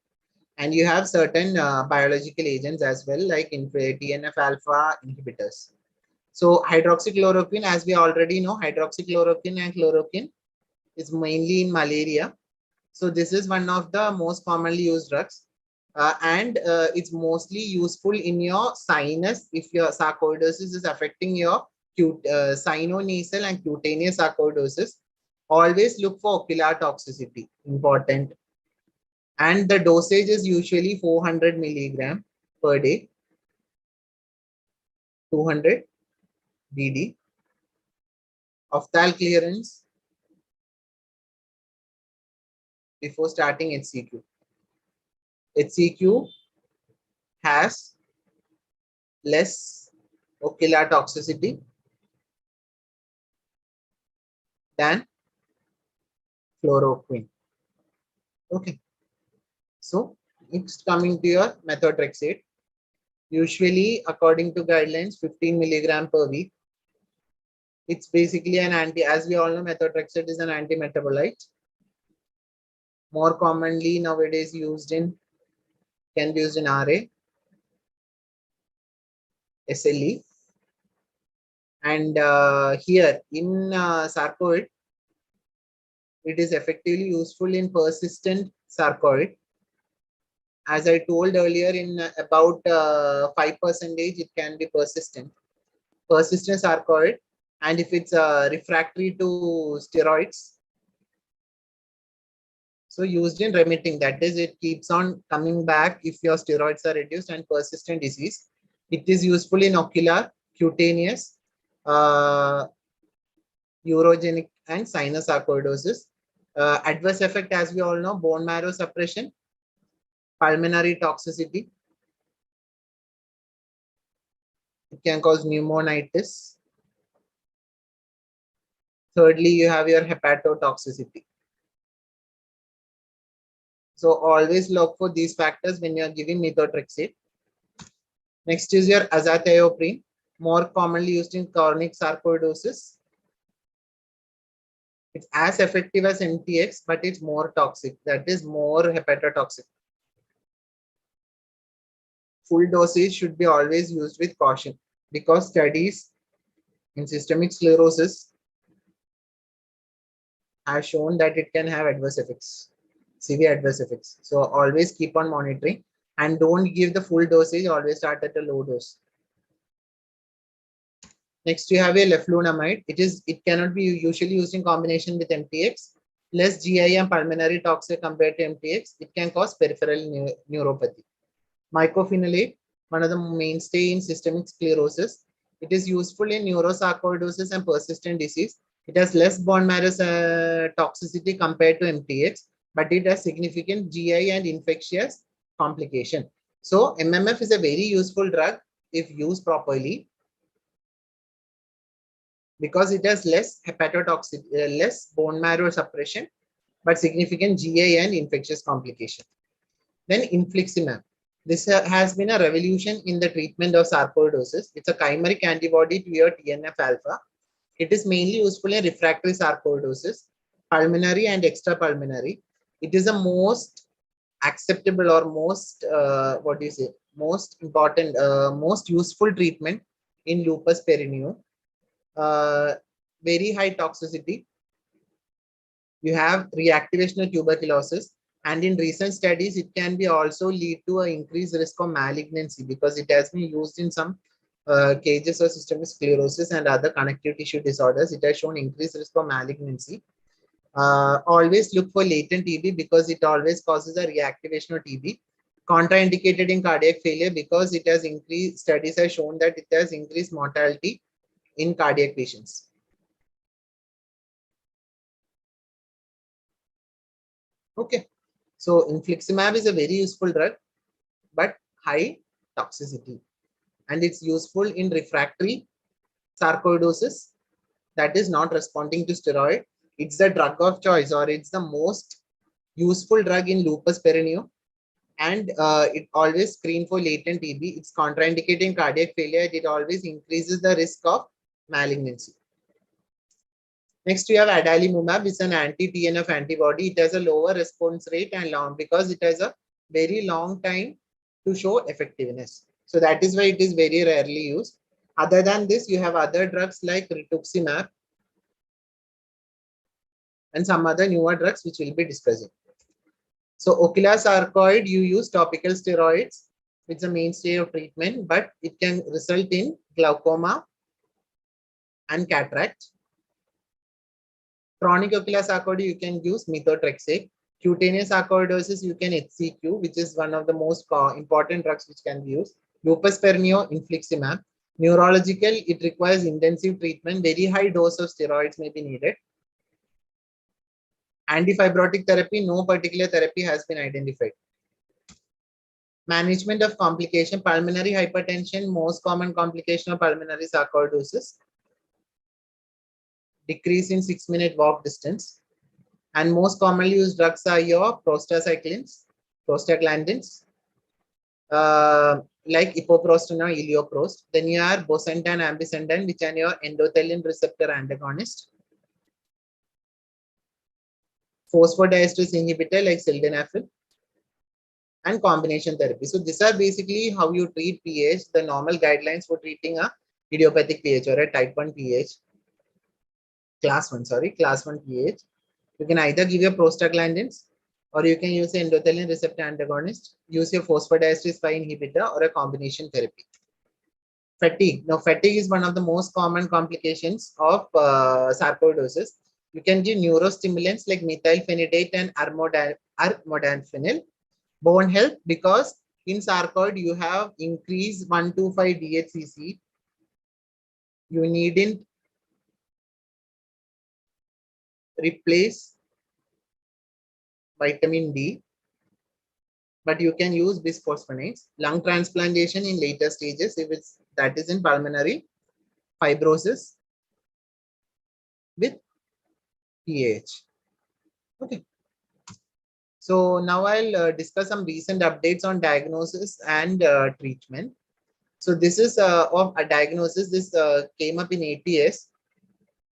and you have certain biological agents as well, like TNF alpha inhibitors. So hydroxychloroquine, as we already know, hydroxychloroquine and chloroquine is mainly in malaria. So this is one of the most commonly used drugs. And it's mostly useful in your sinus if your sarcoidosis is affecting your sinonasal and cutaneous sarcoidosis. Always look for ocular toxicity, important. And the dosage is usually 400 milligram per day, 200 BD. Opthal clearance before starting HCQ. HCQ has less ocular toxicity than chloroquine. Okay. So next, coming to your methotrexate. Usually, according to guidelines, 15 milligram per week. It's basically an as we all know, methotrexate is an anti-metabolite. More commonly nowadays can be used in RA, SLE, and here in sarcoid, it is effectively useful in persistent sarcoid. As I told earlier, in about 5%, it can be persistent sarcoid, and if it's refractory to steroids, so used in remitting, that is, it keeps on coming back if your steroids are reduced, and persistent disease. It is useful in ocular, cutaneous, urogenic, and sinus sarcoidosis. Adverse effect, as we all know, bone marrow suppression, pulmonary toxicity. It can cause pneumonitis. Thirdly, you have your hepatotoxicity. So always look for these factors when you are giving methotrexate. Next is your azathioprine, more commonly used in chronic sarcoidosis. It's as effective as MTX, but it's more toxic. That is more hepatotoxic. Full dosage should be always used with caution because studies in systemic sclerosis have shown that it can have adverse effects, severe adverse effects. So always keep on monitoring and don't give the full dosage. Always start at a low dose. Next, you have a leflunomide. It cannot be usually used in combination with MTX. Less GI and pulmonary toxic compared to MTX. It can cause peripheral neuropathy. Mycophenolate, one of the mainstay in systemic sclerosis. It is useful in neurosarcoidosis and persistent disease. It has less bone marrow toxicity compared to MTX, but it has significant GI and infectious complication. So MMF is a very useful drug if used properly, because it has less hepatotoxic, less bone marrow suppression, but significant GI and infectious complication. Then infliximab. This has been a revolution in the treatment of sarcoidosis. It's a chimeric antibody to your TNF alpha. It is mainly useful in refractory sarcoidosis, pulmonary and extrapulmonary. It is the most acceptable or most, most important, most useful treatment in lupus perineo. Very high toxicity. You have reactivation of tuberculosis, and in recent studies, it can be also lead to an increased risk of malignancy because it has been used in some cases of systemic sclerosis and other connective tissue disorders. It has shown increased risk of malignancy. Always look for latent TB because it always causes a reactivation of TB. Contraindicated in cardiac failure because it has increased, studies have shown that it has increased mortality in cardiac patients. Okay, so infliximab is a very useful drug, but high toxicity, and it's useful in refractory sarcoidosis that is not responding to steroid. It's the drug of choice, or it's the most useful drug in lupus perineo, and it always screen for latent TB. It's contraindicating cardiac failure. It always increases the risk of malignancy. Next, we have adalimumab, which is an anti-TNF antibody. It has a lower response rate and long because it has a very long time to show effectiveness. So that is why it is very rarely used. Other than this, you have other drugs like rituximab and some other newer drugs which we'll be discussing. So ocular sarcoid, you use topical steroids, which is a mainstay of treatment, but it can result in glaucoma and cataract. Chronic ocular sarcoid, you can use methotrexate. Cutaneous sarcoidosis, you can HCQ, which is one of the most important drugs which can be used. Lupus pernio, infliximab. Neurological, it requires intensive treatment. Very high dose of steroids may be needed. Antifibrotic therapy, no particular therapy has been identified. Management of complication, pulmonary hypertension, most common complication of pulmonary sarcoidosis. Decrease in 6-minute walk distance. And most commonly used drugs are your prostacyclins, prostaglandins, like ipoprosten or ilioprost. Then you are bosentan, ambisentan, which are your endothelin receptor antagonist. Phosphodiesterase inhibitor like sildenafil. And combination therapy. So these are basically how you treat PH, the normal guidelines for treating a idiopathic PH or a type 1 PH. Class 1 PH. You can either give your prostaglandins or you can use an endothelin receptor antagonist, use your phosphodiesterase 5 inhibitor or a combination therapy. Fatigue. Now, fatigue is one of the most common complications of sarcoidosis. You can give neurostimulants like methylphenidate and armodafinil. Bone health, because in sarcoid you have increased 125 DHCC. You needn't replace vitamin D, but you can use bisphosphonates. Lung transplantation in later stages, if it's that is in pulmonary fibrosis with PH. Okay. So now I'll discuss some recent updates on diagnosis and treatment. So this is of a diagnosis. This came up in ATS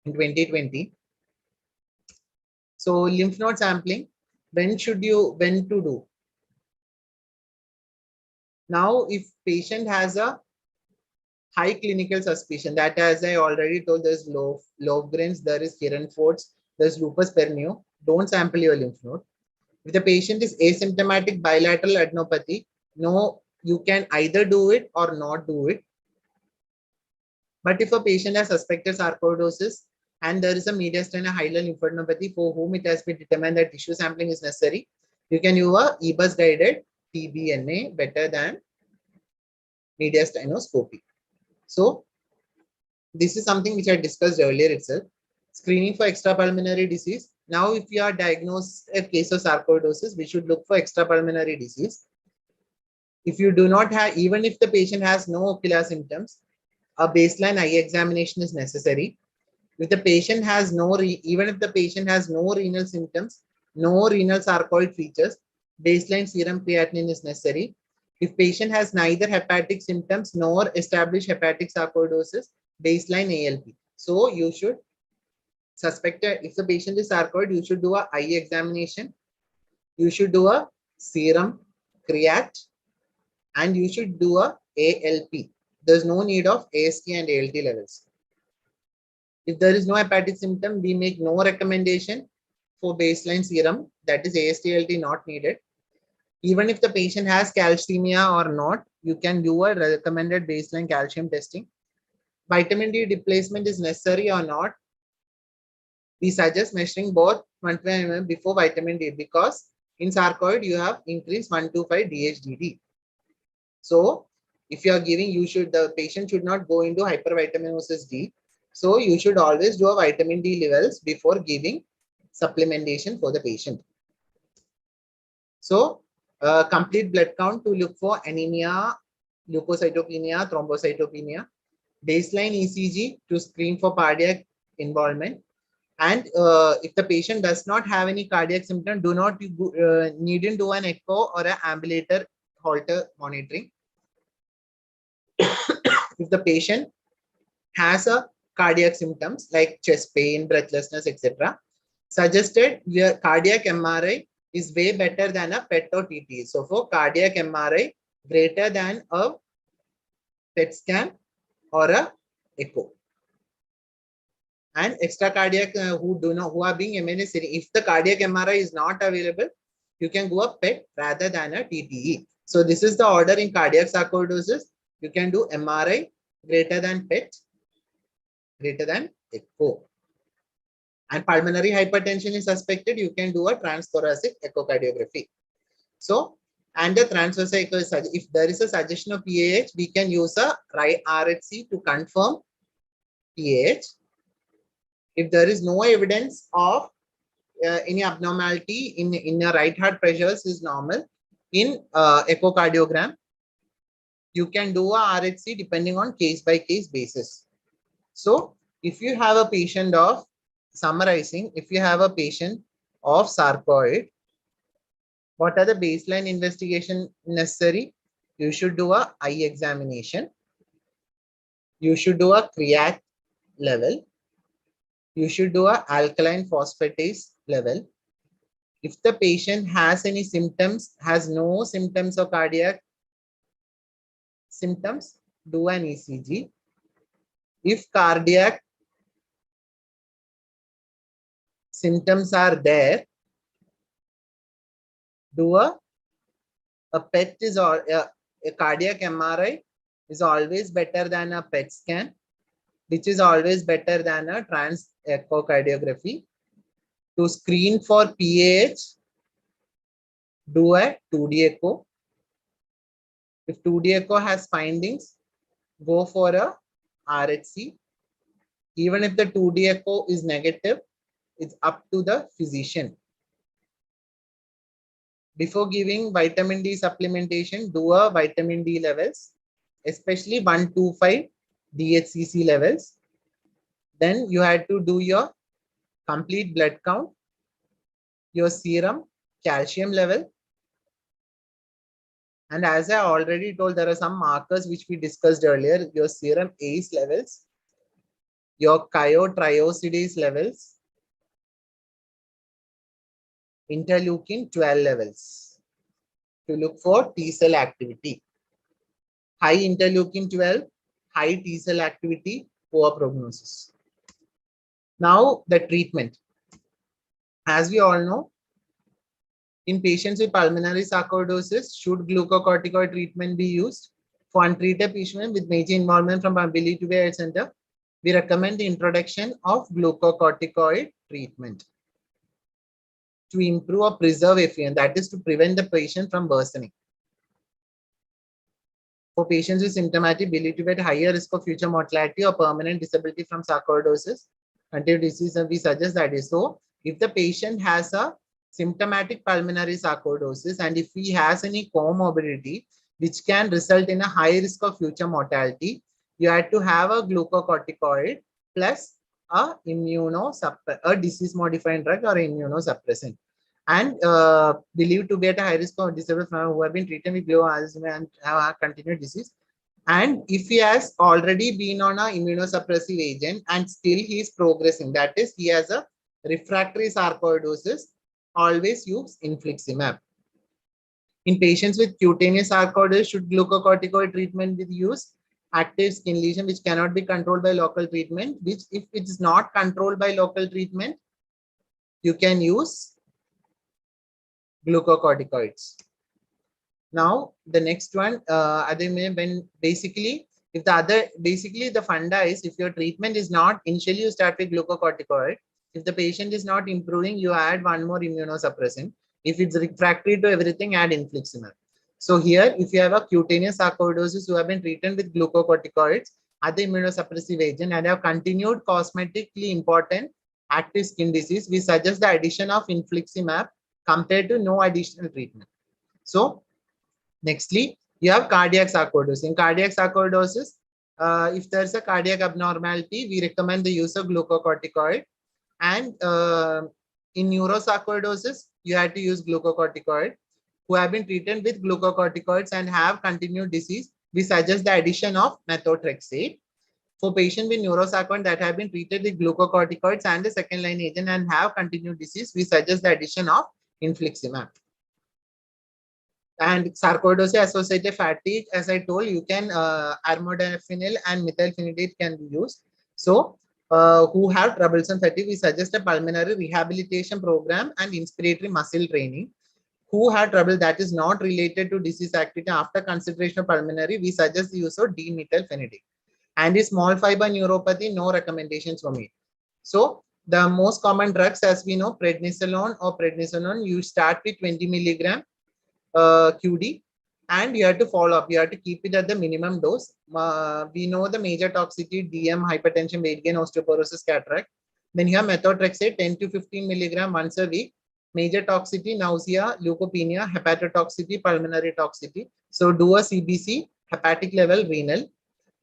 in 2020. So lymph node sampling, when to do? Now, if patient has a high clinical suspicion, that as I already told, there's Lofgren's, there is Kiran-Ford's, there's lupus pernio, don't sample your lymph node. If the patient is asymptomatic bilateral adenopathy, no, you can either do it or not do it. But if a patient has suspected sarcoidosis and there is a mediastinal hilar lymphadenopathy for whom it has been determined that tissue sampling is necessary, you can use a EBUS guided TBNA better than mediastinoscopy. So this is something which I discussed earlier itself. Screening for extrapulmonary disease. Now, if you are diagnosed a case of sarcoidosis, we should look for extrapulmonary disease. If you do not have, even if the patient has no ocular symptoms, a baseline eye examination is necessary. If the patient has even if the patient has no renal symptoms, no renal sarcoid features, baseline serum creatinine is necessary. If patient has neither hepatic symptoms nor established hepatic sarcoidosis, baseline ALP. So you should suspect if the patient is sarcoid, you should do a eye examination. You should do a serum creat, and you should do a ALP. There's no need of AST and ALT levels. If there is no hepatic symptom, we make no recommendation for baseline serum, that is AST ALT not needed. Even if the patient has calcemia or not, you can do a recommended baseline calcium testing. Vitamin D replacement is necessary or not. We suggest measuring both 125 mm before vitamin D because in sarcoid you have increased 125 DHDD. So if you are giving, the patient should not go into hypervitaminosis D. So you should always do a vitamin D levels before giving supplementation for the patient. So complete blood count to look for anemia, leukocytopenia, thrombocytopenia, baseline ECG to screen for cardiac involvement. And if the patient does not have any cardiac symptom, do not needn't do an echo or an ambulator Holter monitoring. If the patient has a cardiac symptoms like chest pain, breathlessness, etc. Suggested your cardiac MRI is way better than a PET or TT. So for cardiac MRI, greater than a PET scan or a echo. And extra cardiac who are being MNS, if the cardiac MRI is not available, you can go a PET rather than a TTE. So this is the order in cardiac sarcoidosis. You can do MRI greater than PET, greater than echo. And pulmonary hypertension is suspected, you can do a transthoracic echocardiography. So, and the transverse echo is, if there is a suggestion of PAH, we can use a RHC to confirm PAH. If there is no evidence of any abnormality in a right heart pressures is normal in echocardiogram, you can do a RHC depending on case by case basis. So if you have a patient of, summarizing, if you have a patient of sarcoid, what are the baseline investigation necessary? You should do a eye examination. You should do a creat level. You should do a alkaline phosphatase level. If the patient has any symptoms, has no symptoms of cardiac symptoms, do an ECG. If cardiac symptoms are there, do a PET is all, a cardiac MRI is always better than a PET scan, which is always better than a trans echocardiography. To screen for PAH, do a 2D echo. If 2D echo has findings, go for a RHC. Even if the 2D echo is negative, it's up to the physician. Before giving vitamin D supplementation, do a vitamin D levels, especially 125 DHCC levels. Then you had to do your complete blood count, your serum calcium level. And as I already told, there are some markers which we discussed earlier, your serum ACE levels, your chiotriosidase levels, interleukin 12 levels to look for T cell activity. High interleukin 12, high T cell activity, poor prognosis. Now the treatment. As we all know, in patients with pulmonary sarcoidosis, should glucocorticoid treatment be used? For untreated patients with major involvement from bilirubin center, we recommend the introduction of glucocorticoid treatment to improve or preserve FEN, that is to prevent the patient from worsening. For patients with symptomatic bilirubin, higher risk of future mortality or permanent disability from sarcoidosis, continued disease, and we suggest that is so. If the patient has a symptomatic pulmonary sarcoidosis and if he has any comorbidity which can result in a high risk of future mortality, you have to have a glucocorticoid plus a disease modifying drug or immunosuppressant, and believed to be at a high risk of disability who have been treated with glioasthma and have continued disease. And if he has already been on an immunosuppressive agent and still he is progressing, that is, he has a refractory sarcoidosis, always use infliximab. In patients with cutaneous sarcoidosis, should glucocorticoid treatment be used? Active skin lesion which cannot be controlled by local treatment, which if it is not controlled by local treatment, you can use glucocorticoids. Now the next one, when basically if the other, basically the funda is, if your treatment is not, initially you start with glucocorticoid. If the patient is not improving, you add one more immunosuppressant. If it's refractory to everything, add infliximab. So here, if you have a cutaneous sarcoidosis who have been treated with glucocorticoids, other immunosuppressive agent, and have continued cosmetically important active skin disease, we suggest the addition of infliximab compared to no additional treatment. So nextly, you have cardiac sarcoidosis. In cardiac sarcoidosis, if there's a cardiac abnormality, we recommend the use of glucocorticoid. And in neurosarcoidosis, you have to use glucocorticoid. Who have been treated with glucocorticoids and have continued disease, we suggest the addition of methotrexate. For patients with neurosarcoid that have been treated with glucocorticoids and the second line agent and have continued disease, we suggest the addition of infliximab. And sarcoidosis associated fatigue, as I told you, can armodafinil and methylphenidate can be used. So who have troublesome fatigue, we suggest a pulmonary rehabilitation program and inspiratory muscle training. Who had trouble that is not related to disease activity, after consideration of pulmonary, we suggest the use of D-methylphenidate. And the small fiber neuropathy, no recommendations were made. So the most common drugs, as we know, prednisolone or prednisolone, you start with 20 milligram QD, and you have to follow up. You have to keep it at the minimum dose. We know the major toxicity: DM, hypertension, weight gain, osteoporosis, cataract. Then you have methotrexate, 10 to 15 milligram once a week. Major toxicity: nausea, leukopenia, hepatotoxicity, pulmonary toxicity. So do a CBC, hepatic level, renal.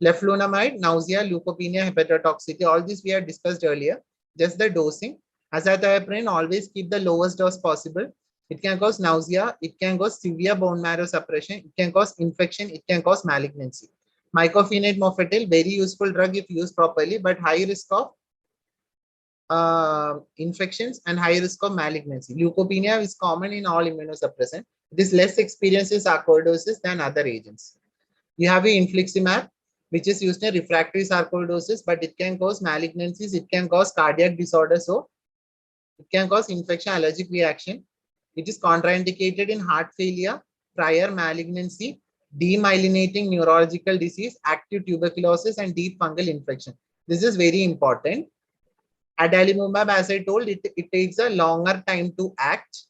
Leflunomide, nausea, leukopenia, hepatotoxicity. All this we have discussed earlier. Just the dosing. Azathioprine, always keep the lowest dose possible. It can cause nausea. It can cause severe bone marrow suppression. It can cause infection. It can cause malignancy. Mycophenolate mofetil, very useful drug if used properly, but high risk of infections and high risk of malignancy. Leukopenia is common in all immunosuppressant. It is less experienced in sarcoidosis than other agents. You have the infliximab, which is used in refractory sarcoidosis, but it can cause malignancies. It can cause cardiac disorder. So it can cause infection, allergic reaction. It is contraindicated in heart failure, prior malignancy, demyelinating neurological disease, active tuberculosis, and deep fungal infection. This is very important. Adalimumab, as I told, it takes a longer time to act.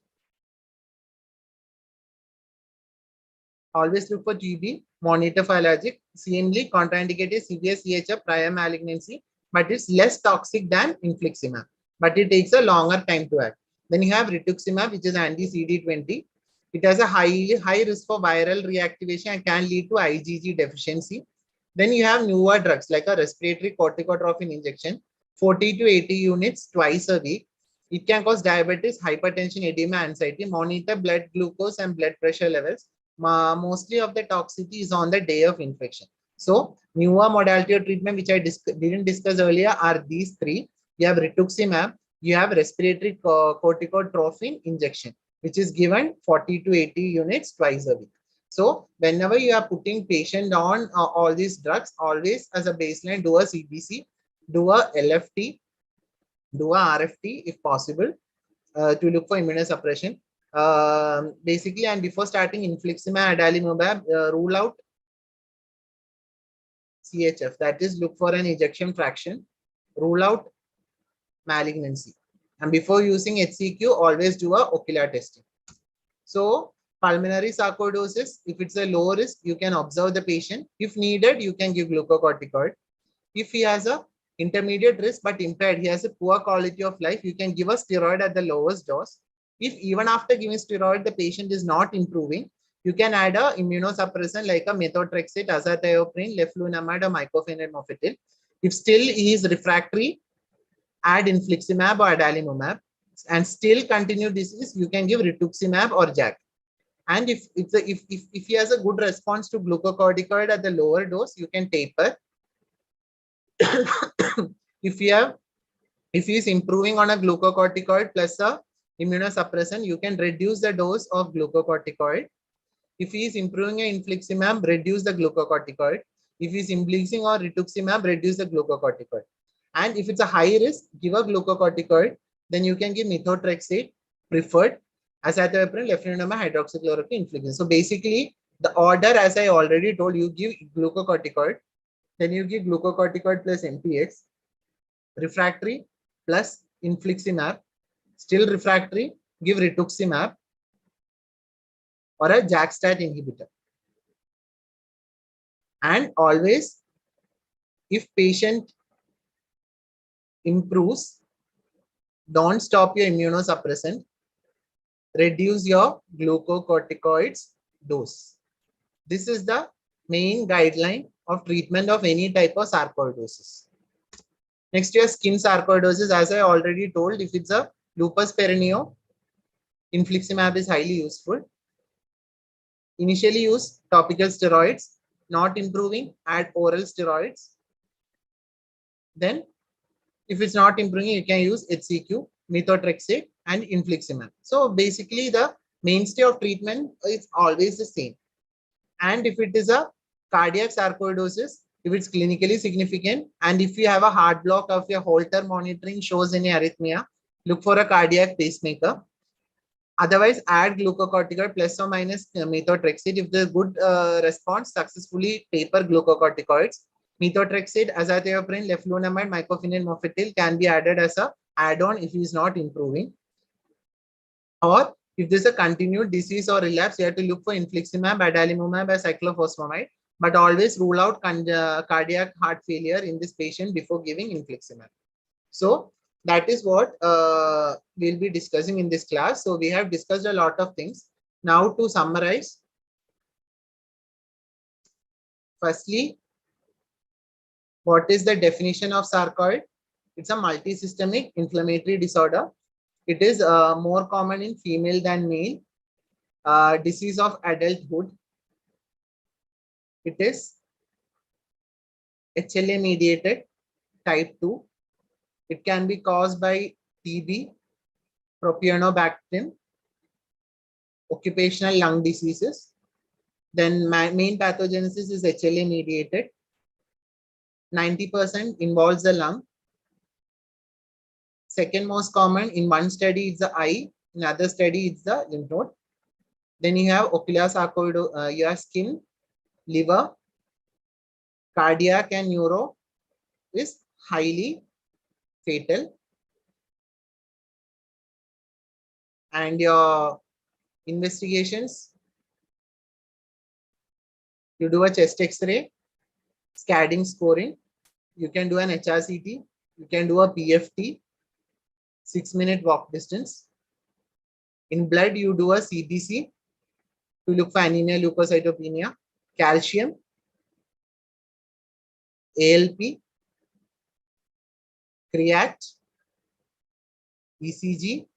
Always look for GB, monitor for allergic. CMD, contraindicated severe CHF, prior malignancy, but it's less toxic than infliximab, but it takes a longer time to act. Then you have rituximab, which is anti-CD20. It has a high risk for viral reactivation and can lead to IgG deficiency. Then you have newer drugs like a respiratory corticotropin injection, 40 to 80 units twice a week. It can cause diabetes, hypertension, edema, anxiety. Monitor blood glucose and blood pressure levels. Mostly of the toxicity is on the day of infection. So newer modality of treatment, which I didn't discuss earlier, are these three. You have rituximab, you have respiratory corticotropin injection, which is given 40 to 80 units twice a week. So whenever you are putting patient on all these drugs, always as a baseline, do a CBC, do a LFT, do a RFT if possible, to look for immunosuppression. Basically, and before starting infliximab, adalimumab, rule out CHF, that is, look for an ejection fraction, rule out malignancy, and before using HCQ, always do a ocular testing. So pulmonary sarcoidosis, if it's a low risk, you can observe the patient. If needed, you can give glucocorticoid. If he has a intermediate risk but impaired, he has a poor quality of life, you can give a steroid at the lowest dose. If even after giving steroid, the patient is not improving, you can add a immunosuppressant like a methotrexate, azathioprine, leflunomide, or mycophenolate mofetil. If still he is refractory, add infliximab or adalimumab, and still continue disease, you can give rituximab or JAK. And if he has a good response to glucocorticoid at the lower dose, you can taper. If he is improving on a glucocorticoid plus a immunosuppressant, you can reduce the dose of glucocorticoid. If he is improving an infliximab, reduce the glucocorticoid. If he is increasing or rituximab, reduce the glucocorticoid. And if it's a high risk, give a glucocorticoid. Then you can give methotrexate preferred, azathioprine, leflunomide, hydroxychloroquine, infliximab. So basically, the order, as I already told you, give glucocorticoid, then you give glucocorticoid plus MPX, refractory plus infliximab, still refractory, give rituximab or a JAK-STAT inhibitor. And always, if patient improves, don't stop your immunosuppressant, reduce your glucocorticoids dose. This is the main guideline of treatment of any type of sarcoidosis. Next, your skin sarcoidosis, as I already told, if it's a lupus perennial, infliximab is highly useful. Initially use topical steroids, not improving, add oral steroids. Then if it's not improving, you can use HCQ, methotrexate, and infliximab. So basically, the mainstay of treatment is always the same. And if it is a cardiac sarcoidosis, if it's clinically significant, and if you have a heart block of your Holter monitoring shows any arrhythmia, look for a cardiac pacemaker. Otherwise, add glucocorticoid plus or minus methotrexate. If the good response, successfully taper glucocorticoids. Methotrexate, azathioprine, leflunomide, mycophenol, mofetil can be added as a add-on if he is not improving. Or if there's a continued disease or relapse, you have to look for infliximab, adalimumab, or cyclophosphamide. But always rule out cardiac heart failure in this patient before giving infliximab. So that is what we'll be discussing in this class. So we have discussed a lot of things. Now to summarize. Firstly, what is the definition of sarcoid? It's a multisystemic inflammatory disorder. It is more common in female than male. Disease of adulthood. It is HLA mediated, type 2. It can be caused by TB, propionobacterium, occupational lung diseases. Then main pathogenesis is HLA mediated. 90% involves the lung. Second most common in one study is the eye, in other study it's the lymph node. Then you have ocular sarcoidosis, you have skin, liver, cardiac and neuro is highly fatal. And your investigations, you do a chest X-ray, scattering scoring, you can do an HRCT, you can do a PFT, 6-minute walk distance. In blood, you do a CBC to look for anemia, leukocytopenia, calcium, ALP, creat, ECG.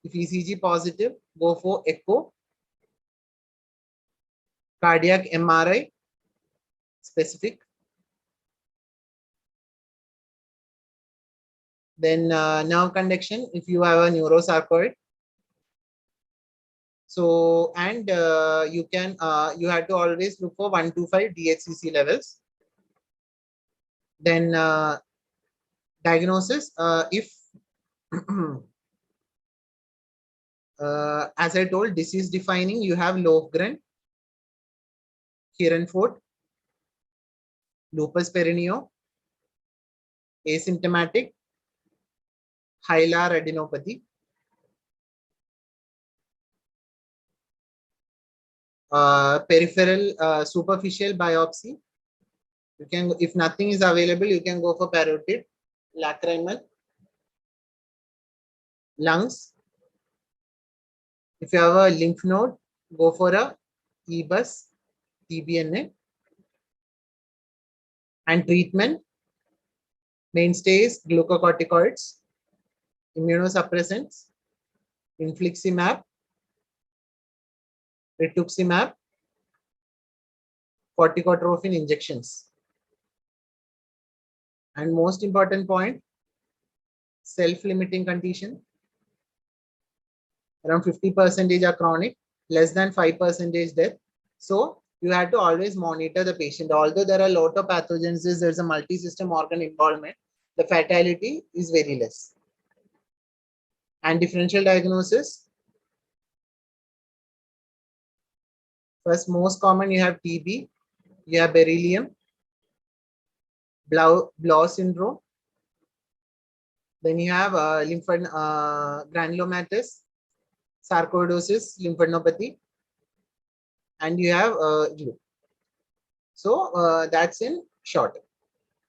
If ECG positive, go for echo, cardiac MRI, specific. Then nerve conduction, if you have a neurosarcoid. So, and you can, you have to always look for 125 DHCC levels. Then diagnosis, if as I told, disease defining, you have Lofgren, Kieran-Ford, lupus perineo, asymptomatic, hilar adenopathy, peripheral superficial biopsy. You can, if nothing is available, you can go for parotid, lacrimal, lungs. If you have a lymph node, go for a EBUS, TBNA. And treatment, mainstays glucocorticoids, immunosuppressants, infliximab, rituximab, corticotrophin injections. And most important point, self-limiting condition. Around 50% are chronic, less than 5% death. So you have to always monitor the patient. Although there are a lot of pathogens, there's a multi-system organ involvement, the fatality is very less. And differential diagnosis. First, most common, you have TB, you have beryllium, Blau syndrome. Then you have granulomatous, sarcoidosis, lymphadenopathy, and you have glue. So that's in short.